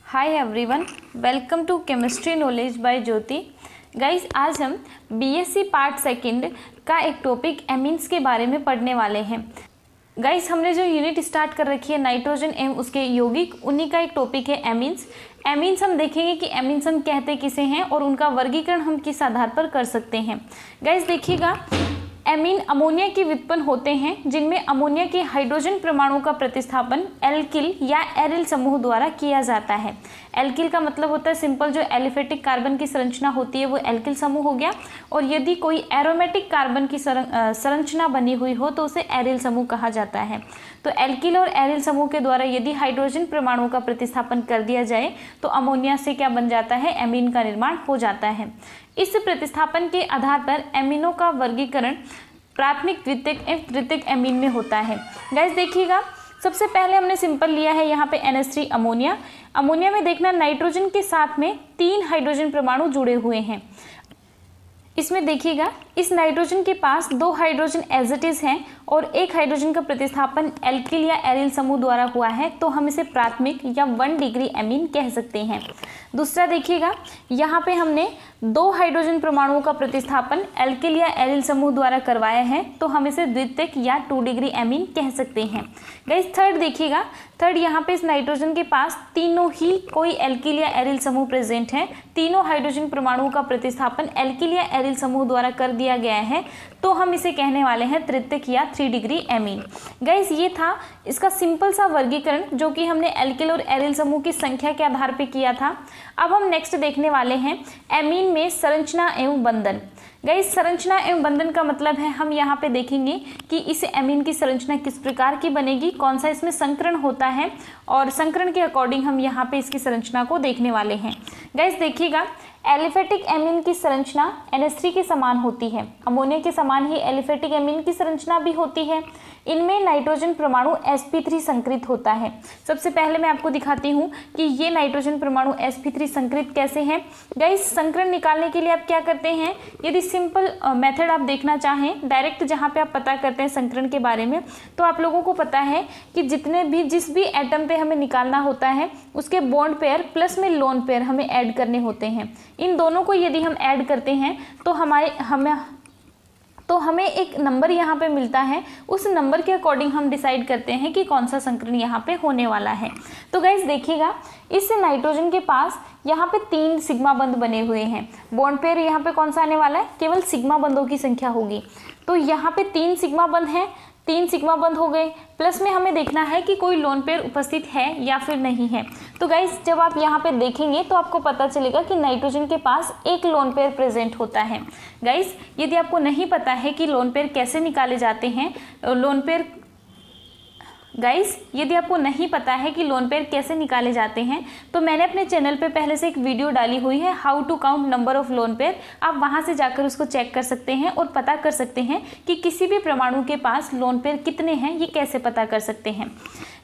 Hi everyone, welcome to chemistry knowledge by Jyoti. Guys, आज हम BSc part second का एक टॉपिक एमीन्स के बारे में पढ़ने वाले हैं। गाइस, हमने जो यूनिट स्टार्ट कर रखी है नाइट्रोजन एवं उसके यौगिक, उन्हीं का एक टॉपिक है एमीन्स। एमीन्स हम देखेंगे कि एमीन्स हम कहते किसे हैं और उनका वर्गीकरण हम किस आधार पर कर सकते हैं। गाइस देखिएगा, एमीन अमोनिया के व्युत्पन्न होते हैं जिनमें अमोनिया के हाइड्रोजन परमाणु का प्रतिस्थापन एल्किल या एरिल समूह द्वारा किया जाता है। एल्किल का मतलब होता है सिंपल, जो एलिफेटिक कार्बन की संरचना होती है वो एल्किल समूह हो गया, और यदि कोई एरोमेटिक कार्बन की संरचना बनी हुई हो तो उसे एरिल समूह कहा जाता है। तो एल्किल और एरिल समूह के द्वारा यदि हाइड्रोजन परमाणु का प्रतिस्थापन कर दिया जाए तो अमोनिया से क्या बन जाता है, एमीन का निर्माण हो जाता है। इस प्रतिस्थापन के आधार पर एमीनों का वर्गीकरण प्राथमिक, द्वितीयक एवं तृतीयक एमीन में होता है। गाइस देखिएगा, सबसे पहले हमने सिंपल लिया है यहाँ पे NH3 अमोनिया। अमोनिया में देखना नाइट्रोजन के साथ में 3 हाइड्रोजन परमाणु जुड़े हुए हैं। इसमें देखिएगा, इस नाइट्रोजन के पास 2 हाइड्रोजन एज इट इज हैं और 1 हाइड्रोजन का प्रतिस्थापन एल्किल या एरिल समूह द्वारा हुआ है, तो हम इसे प्राथमिक या 1 डिग्री एमीन कह सकते हैं। दूसरा देखिएगा, यहाँ पे हमने 2 हाइड्रोजन परमाणुओं का प्रतिस्थापन एल्किल या एरिल समूह द्वारा करवाया है, तो हम इसे द्वितीयक या 2 डिग्री एमीन कह सकते हैं। गाइस थर्ड देखिएगा, थर्ड यहाँ पे इस नाइट्रोजन के पास तीनों ही कोई एल्किल या एरिल समूह प्रेजेंट है, तीनों हाइड्रोजन परमाणुओं का प्रतिस्थापन एल्किल या एरिल समूह द्वारा कर दिया गया है, तो हम इसे कहने वाले हैं तृतीयक या 3 डिग्री एमीन। गाइस ये था इसका सिंपल सा वर्गीकरण, जो कि हमने एल्किल और एरिल समूह की संख्या के आधार पे किया था। अब हम नेक्स्ट देखने वाले हैं एमीन में संरचना एवं बंधन। गाइस संरचना एवं बंधन का मतलब है, हम यहाँ पे देखेंगे कि इस एमीन की संरचना किस प्रकार की बनेगी, कौन सा इसमें संकरण होता है, और संकरण के अकॉर्डिंग हम यहाँ पे इसकी संरचना को देखने वाले हैं। गाइस देखिएगा, एलिफेटिक एमीन की संरचना NH3 के समान होती है। अमोनिया के समान ही एलिफेटिक एमीन की संरचना भी होती है। इनमें नाइट्रोजन परमाणु sp3 संकृत होता है। सबसे पहले मैं आपको दिखाती हूँ कि ये नाइट्रोजन परमाणु sp3 संकृत कैसे हैं। गाइस संकरण निकालने के लिए आप क्या करते हैं, यदि सिंपल मेथड आप देखना चाहें, डायरेक्ट जहाँ पे आप पता करते हैं संकरण के बारे में, तो आप लोगों को पता है कि जिस भी एटम पे हमें निकालना होता है उसके बॉन्ड पेयर प्लस में लोन पेयर हमें ऐड करने होते हैं। इन दोनों को यदि हम ऐड करते हैं तो हमें एक नंबर यहाँ पे मिलता है। उस नंबर के अकॉर्डिंग हम डिसाइड करते हैं कि कौन सा संकरण यहाँ पे होने वाला है। तो गाइस देखिएगा, इस नाइट्रोजन के पास यहाँ पे 3 सिग्मा बंध बने हुए हैं। बॉन्ड पेयर यहाँ पे कौन सा आने वाला है, केवल सिग्मा बंधों की संख्या होगी। तो यहाँ पे 3 सिग्मा बंध हैं, 3 सिग्मा बंध हो गए, प्लस में हमें देखना है कि कोई लोन पेयर उपस्थित है या फिर नहीं है। तो गाइस जब आप यहाँ पे देखेंगे तो आपको पता चलेगा कि नाइट्रोजन के पास एक लोन पेयर प्रेजेंट होता है। गाइस यदि आपको नहीं पता है कि लोन पेयर कैसे निकाले जाते हैं, यदि आपको नहीं पता है कि लोन पेयर कैसे निकाले जाते हैं, तो मैंने अपने चैनल पे पहले से एक वीडियो डाली हुई है, how to count number of lone pair. आप वहां से जाकर उसको चेक कर सकते हैं और पता कर सकते हैं कि किसी भी परमाणु के पास लोन पेयर कितने हैं, ये कैसे पता कर सकते हैं।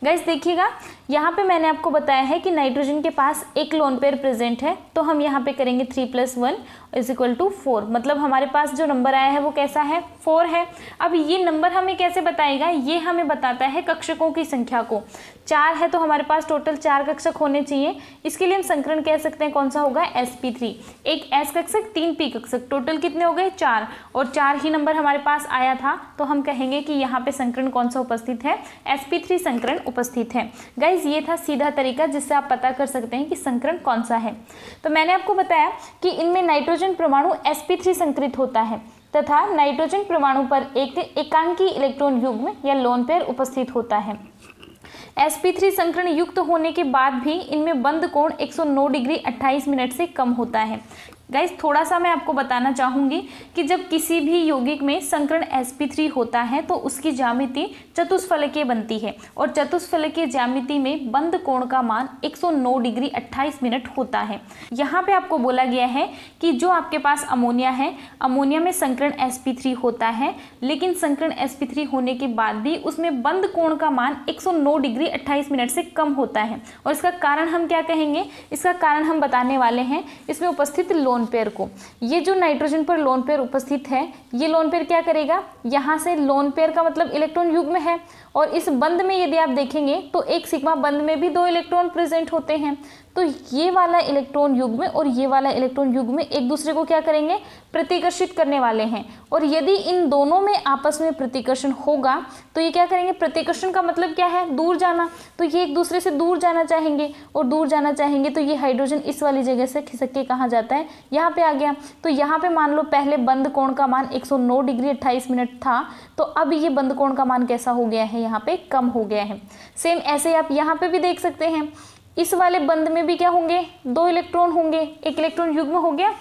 गाइस देखिएगा, यहाँ पे मैंने आपको बताया है कि नाइट्रोजन के पास एक लोन पेयर प्रेजेंट है, तो हम यहाँ पे करेंगे 3 + 1 = 4। मतलब हमारे पास जो नंबर आया है वो कैसा है, 4 है। अब ये नंबर हमें कैसे बताएगा, ये हमें बताता है कक्षकों की संख्या को। 4 है तो हमारे पास टोटल 4 कक्षक होने चाहिए। इसके लिए हम संकरण कह सकते हैं कौन सा होगा, sp3। एक s कक्षक, 3 p कक्षक, टोटल कितने हो गए, 4, और 4 ही नंबर हमारे पास आया था, तो हम कहेंगे कि यहाँ पे संकरण कौन सा उपस्थित है, sp3 संकरण उपस्थित है। गाइज ये था सीधा तरीका जिससे आप पता कर सकते हैं कि संकरण कौन सा है। तो मैंने आपको बताया कि इनमें नाइट्रोजन परमाणु sp3 संकृत होता है तथा नाइट्रोजन परमाणु पर एक एकांकी इलेक्ट्रॉन युग्म या लोन पेयर उपस्थित होता है। sp3 संकरण युक्त होने के बाद भी इनमें बंध कोण 109 डिग्री 28 मिनट से कम होता है। गाइस थोड़ा सा मैं आपको बताना चाहूँगी कि जब किसी भी यौगिक में संकरण sp3 होता है तो उसकी ज्यामिति चतुष्फलकीय बनती है, और चतुष्फलकीय ज्यामिति में बंध कोण का मान 109 डिग्री 28 मिनट होता है। यहाँ पे आपको बोला गया है कि जो आपके पास अमोनिया है, अमोनिया में संकरण sp3 होता है, लेकिन संकरण sp3 होने के बाद भी उसमें बंध कोण का मान 109 डिग्री 28 मिनट से कम होता है। और इसका कारण हम क्या कहेंगे, इसका कारण हम बताने वाले हैं इसमें उपस्थित लोन पेयर को। ये जो नाइट्रोजन पर लोन पेयर उपस्थित है, ये लोन पेयर क्या करेगा, यहाँ से लोन पेयर का मतलब इलेक्ट्रॉन युग्म है, और इस बंध में यदि आप देखेंगे तो एक सिग्मा बंध में भी 2 इलेक्ट्रॉन प्रेजेंट होते हैं। तो ये वाला इलेक्ट्रॉन युग्म और ये वाला इलेक्ट्रॉन युग्म एक दूसरे को क्या करेंगे, प्रतिकर्षित करने वाले हैं। और यदि इन दोनों में आपस में प्रतिकर्षण होगा तो ये क्या करेंगे, प्रतिकर्षण का मतलब क्या है, दूर जाना। तो ये एक दूसरे से दूर जाना चाहेंगे और दूर जाना चाहेंगे तो ये हाइड्रोजन इस वाली जगह से खिसक के कहाँ जाता है, यहाँ पे आ गया। तो यहाँ पे मान लो पहले बंद कोण का मान 109 डिग्री 28 मिनट था, तो अब ये बंद कोण का मान कैसा हो गया है, यहाँ पे कम हो गया है। सेम ऐसे आप यहाँ पे भी देख सकते हैं, इस वाले बंध में भी क्या होंगे, 2 इलेक्ट्रॉन होंगे, एक इलेक्ट्रॉन युग्म हो गया।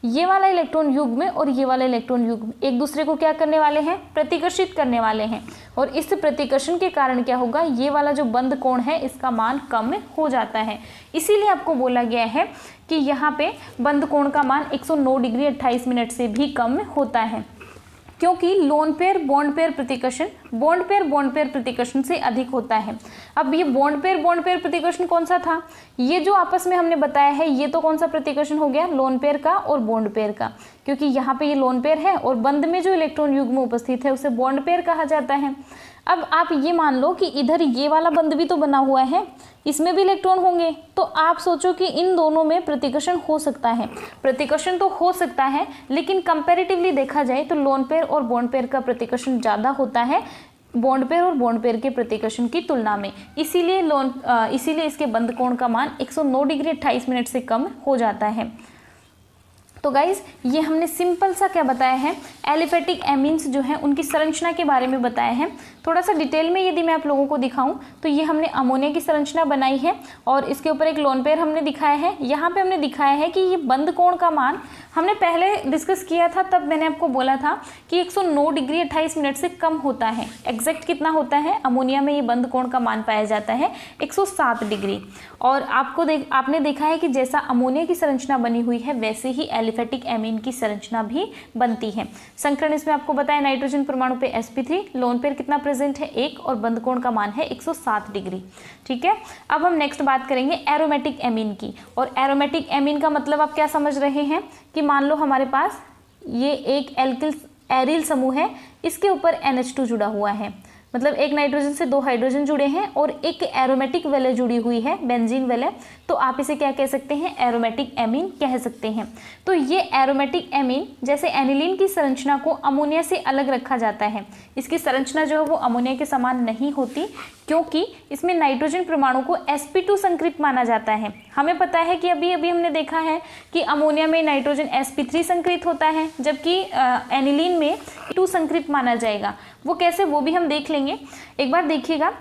ये वाला इलेक्ट्रॉन युग्म और ये वाला इलेक्ट्रॉन युग्म एक दूसरे को क्या करने वाले हैं, प्रतिकर्षित करने वाले हैं। और इस प्रतिकर्षण के कारण क्या होगा, ये वाला जो बंध कोण है इसका मान कम हो जाता है। इसीलिए आपको बोला गया है कि यहाँ पे बंध कोण का मान 109 डिग्री 28 मिनट से भी कम होता है, क्योंकि लोन पेयर बॉन्ड पेयर प्रतिकर्षण बॉन्ड पेयर प्रतिकर्षण से अधिक होता है। अब ये बॉन्ड पेयर प्रतिकर्षण कौन सा था, ये जो आपस में हमने बताया है ये तो कौन सा प्रतिकर्षण हो गया, लोन पेयर का और बॉन्ड पेयर का, क्योंकि यहाँ पे ये लोन पेयर है और बंध में जो इलेक्ट्रॉन युग्म उपस्थित है उसे बॉन्ड पेयर कहा जाता है। अब आप ये मान लो कि इधर ये वाला बंध भी तो बना हुआ है, इसमें भी इलेक्ट्रॉन होंगे, तो आप सोचो कि इन दोनों में प्रतिकर्षण हो सकता है। प्रतिकर्षण तो हो सकता है, लेकिन कंपैरेटिवली देखा जाए तो लोन पेयर और बॉन्ड पेयर का प्रतिकर्षण ज़्यादा होता है बॉन्ड पेयर और बॉन्ड पेयर के प्रतिकर्षण की तुलना में। इसीलिए इसके बंध कोण का मान 109 डिग्री 28 मिनट से कम हो जाता है। तो गाइज ये हमने सिंपल सा क्या बताया है, एलिफेटिक एमीन्स जो हैं उनकी संरचना के बारे में बताया है। थोड़ा सा डिटेल में यदि मैं आप लोगों को दिखाऊं तो ये हमने अमोनिया की संरचना बनाई है और इसके ऊपर एक लोन पेयर हमने दिखाया है। यहाँ पे हमने दिखाया है कि ये बंध कोण का मान हमने पहले डिस्कस किया था, तब मैंने आपको बोला था कि 109 डिग्री 28 मिनट से कम होता है। एग्जैक्ट कितना होता है, अमोनिया में ये बंध कोण का मान पाया जाता है 107 डिग्री। और आपने देखा है कि जैसा अमोनिया की संरचना बनी हुई है वैसे ही एलिफेटिक एमीन की संरचना भी बनती है। संकरण इसमें आपको बताया, नाइट्रोजन परमाणु पे sp3, लोन पेयर कितना प्रेजेंट है 1 और बंध कोण का मान है 107 डिग्री। ठीक है, अब हम नेक्स्ट बात करेंगे एरोमेटिक एमीन की। और एरोमेटिक एमीन का मतलब आप क्या समझ रहे हैं कि मान लो हमारे पास ये एक एरिल समूह है, इसके ऊपर NH2 जुड़ा हुआ है, मतलब एक नाइट्रोजन से 2 हाइड्रोजन जुड़े हैं और एक एरोमेटिक वेले जुड़ी हुई है, बेंजीन वेले, तो आप इसे क्या कह सकते हैं, एरोमेटिक एमीन कह सकते हैं। तो ये एरोमेटिक एमीन जैसे एनिलीन की संरचना को अमोनिया से अलग रखा जाता है। इसकी संरचना जो है वो अमोनिया के समान नहीं होती, क्योंकि इसमें नाइट्रोजन परमाणु को sp2 संकृत माना जाता है। हमें पता है कि अभी हमने देखा है कि अमोनिया में नाइट्रोजन sp3 संकृत होता है, जबकि एनिलीन में 2 संकृत माना जाएगा। वो कैसे, वो भी हम देख लेंगे। एक बार देखिएगा,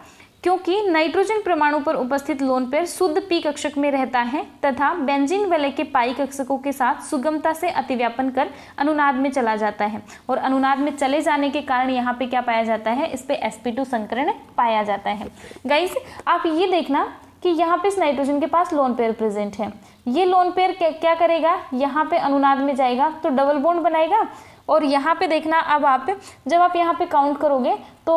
क्योंकि नाइट्रोजन परमाणु पर उपस्थित लोन पेयर शुद्ध p कक्षक में रहता है तथा बेंजीन वेले के पाई कक्षकों के साथ सुगमता से अतिव्यापन कर अनुनाद में चला जाता है। और अनुनाद में चले जाने के कारण यहाँ पे क्या पाया जाता है, इस पे sp2 संकरण पाया जाता है। गाइस आप ये देखना कि यहाँ पे इस नाइट्रोजन के पास लोन पेयर प्रेजेंट है। ये लोन पेयर क्या करेगा, यहाँ पे अनुनाद में जाएगा तो डबल बॉन्ड बनाएगा। और यहाँ पे देखना, अब आप जब आप यहाँ पे काउंट करोगे तो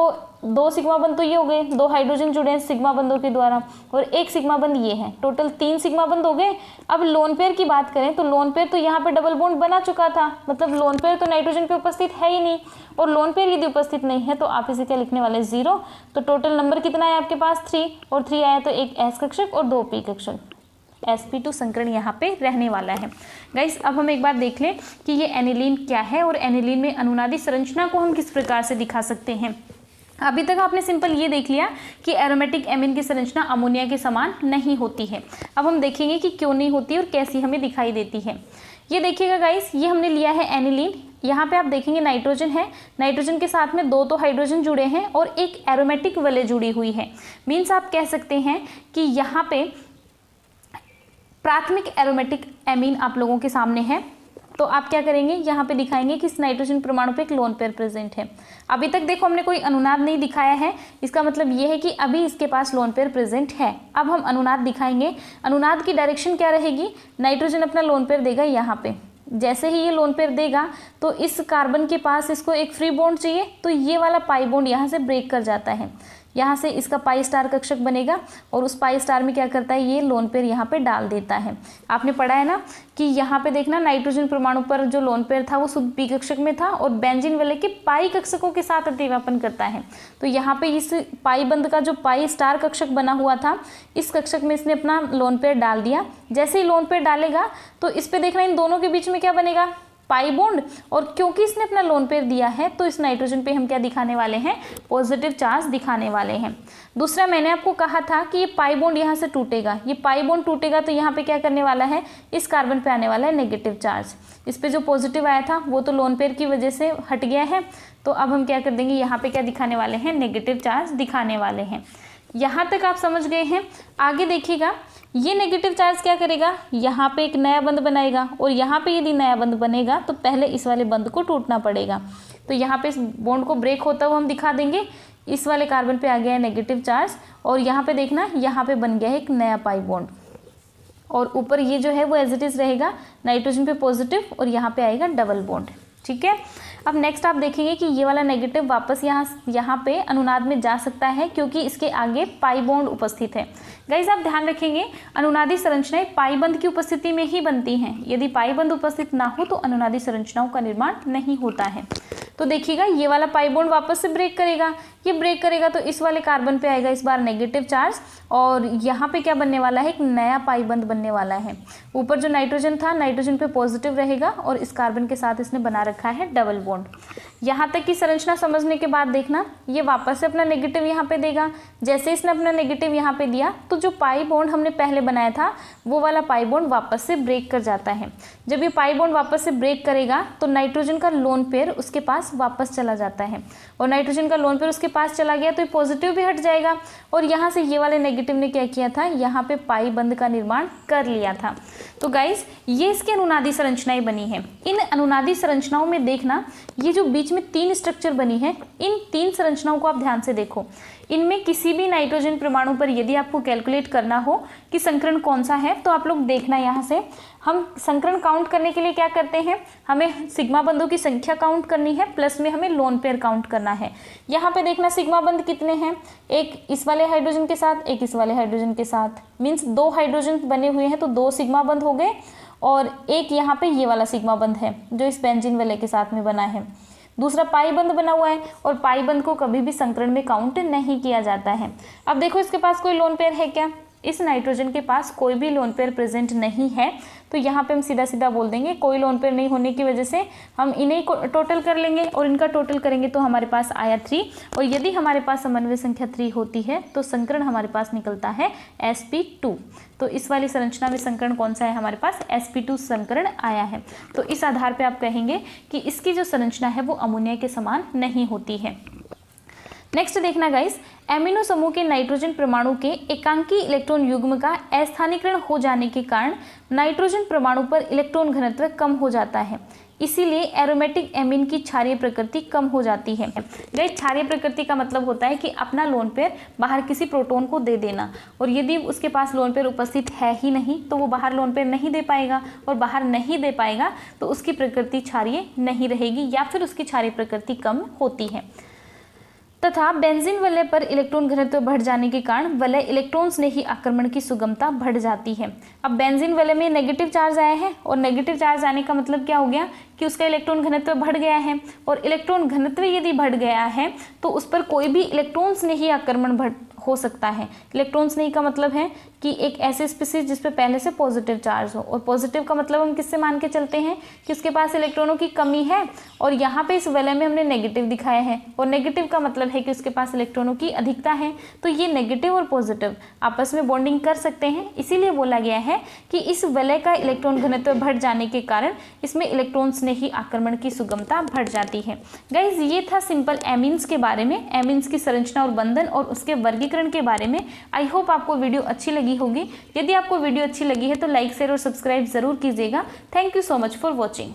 2 सिग्मा बंध तो ये हो गए, 2 हाइड्रोजन जुड़े हैं सिग्मा बंधों के द्वारा और 1 सिग्मा बंध ये है, टोटल 3 सिग्मा बंध हो गए। अब लोन पेयर की बात करें तो लोन पेयर तो यहाँ पे डबल बॉन्ड बना चुका था, मतलब लोन पेयर तो नाइट्रोजन पे उपस्थित है ही नहीं, और लोन पेयर यदि उपस्थित नहीं है तो आप इसे क्या लिखने वाले, 0। तो टोटल नंबर कितना है आपके पास, 3, और 3 आया तो 1 s कक्षक और 2 p कक्षक, sp2 संकरण यहाँ पे रहने वाला है। गाइस अब हम एक बार देख लें कि ये एनिलीन क्या है और एनिलीन में अनुनादी संरचना को हम किस प्रकार से दिखा सकते हैं। अभी तक आपने सिंपल ये देख लिया कि एरोमेटिक एमीन की संरचना अमोनिया के समान नहीं होती है। अब हम देखेंगे कि क्यों नहीं होती और कैसी हमें दिखाई देती है। ये देखिएगा गाइस, ये हमने लिया है एनिलीन, यहाँ पे आप देखेंगे नाइट्रोजन है, नाइट्रोजन के साथ में 2 तो हाइड्रोजन जुड़े हैं और एक एरोमेटिक वेले जुड़ी हुई है। मीन्स आप कह सकते हैं कि यहाँ पे प्राथमिक एरोमेटिक एमीन आप लोगों के सामने है। तो आप क्या करेंगे, यहाँ पे दिखाएंगे कि इस नाइट्रोजन परमाणु पे एक लोन पेयर प्रेजेंट है। अभी तक देखो हमने कोई अनुनाद नहीं दिखाया है, इसका मतलब ये है कि अभी इसके पास लोन पेयर प्रेजेंट है। अब हम अनुनाद दिखाएंगे। अनुनाद की डायरेक्शन क्या रहेगी, नाइट्रोजन अपना लोन पेयर देगा यहाँ पे, जैसे ही ये लोन पेयर देगा तो इस कार्बन के पास इसको एक फ्री बॉन्ड चाहिए, तो ये वाला पाई बॉन्ड यहाँ से ब्रेक कर जाता है। यहाँ से इसका पाई स्टार कक्षक बनेगा और उस पाई स्टार में क्या करता है, ये लोन पेयर यहाँ पे डाल देता है। आपने पढ़ा है ना कि यहाँ पे देखना नाइट्रोजन परमाणु पर जो लोन पेयर था वो शुद्ध पी कक्षक में था और बेंजीन वाले के पाई कक्षकों के साथ अतिव्यापन करता है। तो यहाँ पे इस पाई बंध का जो पाई स्टार कक्षक बना हुआ था, इस कक्षक में इसने अपना लोन पेयर डाल दिया। जैसे ही लोन पेयर डालेगा तो इस पे देखना इन दोनों के बीच में क्या बनेगा, पाई बॉन्ड। और क्योंकि इसने अपना लोन पेयर दिया है तो इस नाइट्रोजन पे हम क्या दिखाने वाले हैं, पॉजिटिव चार्ज दिखाने वाले हैं। दूसरा, मैंने आपको कहा था कि ये पाई बॉन्ड यहाँ से टूटेगा, ये पाई बॉन्ड टूटेगा तो यहाँ पे क्या करने वाला है, इस कार्बन पे आने वाला है नेगेटिव चार्ज। इस पे जो पॉजिटिव आया था वो तो लोन पेयर की वजह से हट गया है, तो अब हम क्या कर देंगे, यहाँ पे क्या दिखाने वाले हैं, नेगेटिव चार्ज दिखाने वाले हैं। यहाँ तक आप समझ गए हैं। आगे देखिएगा, ये नेगेटिव चार्ज क्या करेगा, यहाँ पे एक नया बंध बनाएगा और यहाँ पे यदि नया बंध बनेगा तो पहले इस वाले बंध को टूटना पड़ेगा। तो यहाँ पे इस बॉन्ड को ब्रेक होता हुआ हम दिखा देंगे। इस वाले कार्बन पे आ गया है नेगेटिव चार्ज और यहाँ पे देखना, यहाँ पे बन गया है एक नया पाई बॉन्ड और ऊपर ये जो है वो एज इट इज रहेगा, नाइट्रोजन पे पॉजिटिव और यहाँ पे आएगा डबल बॉन्ड। ठीक है। अब नेक्स्ट आप देखेंगे कि ये वाला नेगेटिव वापस यहाँ पे अनुनाद में जा सकता है क्योंकि इसके आगे पाई बॉन्ड उपस्थित है। गाइज आप ध्यान रखेंगे, अनुनादी संरचनाएं पाई बंध की उपस्थिति में ही बनती हैं। यदि पाई बंध उपस्थित ना हो तो अनुनादी संरचनाओं का निर्माण नहीं होता है। तो देखिएगा, ये वाला पाई बॉन्ड वापस से ब्रेक करेगा, ये ब्रेक करेगा तो इस वाले कार्बन पे आएगा इस बार नेगेटिव चार्ज और यहाँ पे क्या बनने वाला है, एक नया पाई बंध बनने वाला है। ऊपर जो नाइट्रोजन था, नाइट्रोजन पे पॉजिटिव रहेगा और इस कार्बन के साथ इसने बना रखा है डबल बॉन्ड। यहाँ तक की संरचना समझने के बाद देखना, ये वापस से अपना नेगेटिव यहाँ पे देगा। जैसे इसने अपना नेगेटिव यहाँ पे दिया तो जो पाई बॉन्ड हमने पहले बनाया था वो वाला पाई बॉन्ड वापस से ब्रेक कर जाता है। जब ये पाई बॉन्ड वापस से ब्रेक करेगा तो नाइट्रोजन का लोन पेयर उसके पास वापस चला जाता है और नाइट्रोजन का लोन पेयर उसके पास चला गया तो ये पॉजिटिव भी हट जाएगा और यहाँ से ये वाले नेगेटिव ने क्या किया था, यहाँ पे पाई बंध का निर्माण कर लिया था। तो गाइज ये इसकी अनुनादी संरचनाएं बनी है। इन अनुनादी संरचनाओं में देखना, ये जो बीच में 3 स्ट्रक्चर बनी है, इन 3 संरचनाओं को आप ध्यान से देखो। इनमें किसी भी नाइट्रोजन परमाणु पर यदि आपको कैलकुलेट करना हो कि संकरण कौन सा है तो आप लोग देखना, यहाँ से हम संकरण काउंट करने के लिए क्या करते हैं, हमें सिग्मा बंधों की संख्या काउंट करनी है, प्लस में हमें लोन पेयर काउंट करना है। यहाँ पे देखना सिग्मा बंध कितने हैं, एक इस वाले हाइड्रोजन के साथ, एक इस वाले हाइड्रोजन के साथ, मीन्स 2 हाइड्रोजन बने हुए हैं तो 2 सिग्मा बंध हो गए और एक यहाँ पे ये वाला सिग्मा बंध है जो इस बेंजीन वाले के साथ में बना है। दूसरा पाई बंध बना हुआ है और पाई बंध को कभी भी संकरण में काउंट नहीं किया जाता है। अब देखो इसके पास कोई लोन पेयर है क्या, इस नाइट्रोजन के पास कोई भी लोन पेयर प्रेजेंट नहीं है, तो यहाँ पे हम सीधा सीधा बोल देंगे कोई लोन पेयर नहीं होने की वजह से हम इन्हें टोटल कर लेंगे और इनका टोटल करेंगे तो हमारे पास आया 3 और यदि हमारे पास समन्वय संख्या 3 होती है तो संकरण हमारे पास निकलता है sp2। तो इस वाली संरचना में संकरण कौन सा है, हमारे पास sp2 संकरण आया है। तो इस आधार पर आप कहेंगे कि इसकी जो संरचना है वो अमोनिया के समान नहीं होती है। नेक्स्ट देखना गाइस, एमिनो समूह के नाइट्रोजन परमाणु के एकांकी इलेक्ट्रॉन युग्म का अस्थानीकरण हो जाने के कारण नाइट्रोजन परमाणु पर इलेक्ट्रॉन घनत्व कम हो जाता है, इसीलिए एरोमेटिक एमीन की क्षारीय प्रकृति कम हो जाती है। गाइस क्षारीय प्रकृति का मतलब होता है कि अपना लोन पेयर बाहर किसी प्रोटॉन को दे देना, और यदि उसके पास लोन पेयर उपस्थित है ही नहीं तो वो बाहर लोन पेयर नहीं दे पाएगा, और बाहर नहीं दे पाएगा तो उसकी प्रकृति क्षारीय नहीं रहेगी या फिर उसकी क्षारीय प्रकृति कम होती है। तथा बेंजीन वलय पर इलेक्ट्रॉन घनत्व बढ़ जाने के कारण वलय इलेक्ट्रॉन्स ने ही आक्रमण की सुगमता बढ़ जाती है। अब बेंजीन वलय में नेगेटिव चार्ज आया है और नेगेटिव चार्ज आने का मतलब क्या हो गया कि उसका इलेक्ट्रॉन घनत्व बढ़ गया है, और इलेक्ट्रॉन घनत्व यदि बढ़ गया है तो उस पर कोई भी इलेक्ट्रॉन्स ने ही आक्रमण हो सकता है। इलेक्ट्रॉन्स नहीं का मतलब है कि एक ऐसे स्पीसीज जिस पे पहले से पॉजिटिव चार्ज हो, और पॉजिटिव का मतलब हम किससे मान के चलते हैं कि उसके पास इलेक्ट्रॉनों की कमी है, और यहाँ पे इस वलय में हमने नेगेटिव दिखाया है, और नेगेटिव का मतलब है कि उसके पास इलेक्ट्रॉनों की अधिकता है। तो ये नेगेटिव और पॉजिटिव आपस में बॉन्डिंग कर सकते हैं, इसीलिए बोला गया है कि इस वलय का इलेक्ट्रॉन घनत्व बढ़ जाने के कारण इसमें इलेक्ट्रॉन्स ने ही आक्रमण की सुगमता बढ़ जाती है। गाइज ये था सिंपल एमीन्स के बारे में, एमीन्स की संरचना और बंधन और उसके वर्गीकरण के बारे में। आई होप आपको वीडियो अच्छी लगी होगी। यदि आपको वीडियो अच्छी लगी है तो लाइक शेयर और सब्सक्राइब जरूर कीजिएगा। Thank you so much for watching.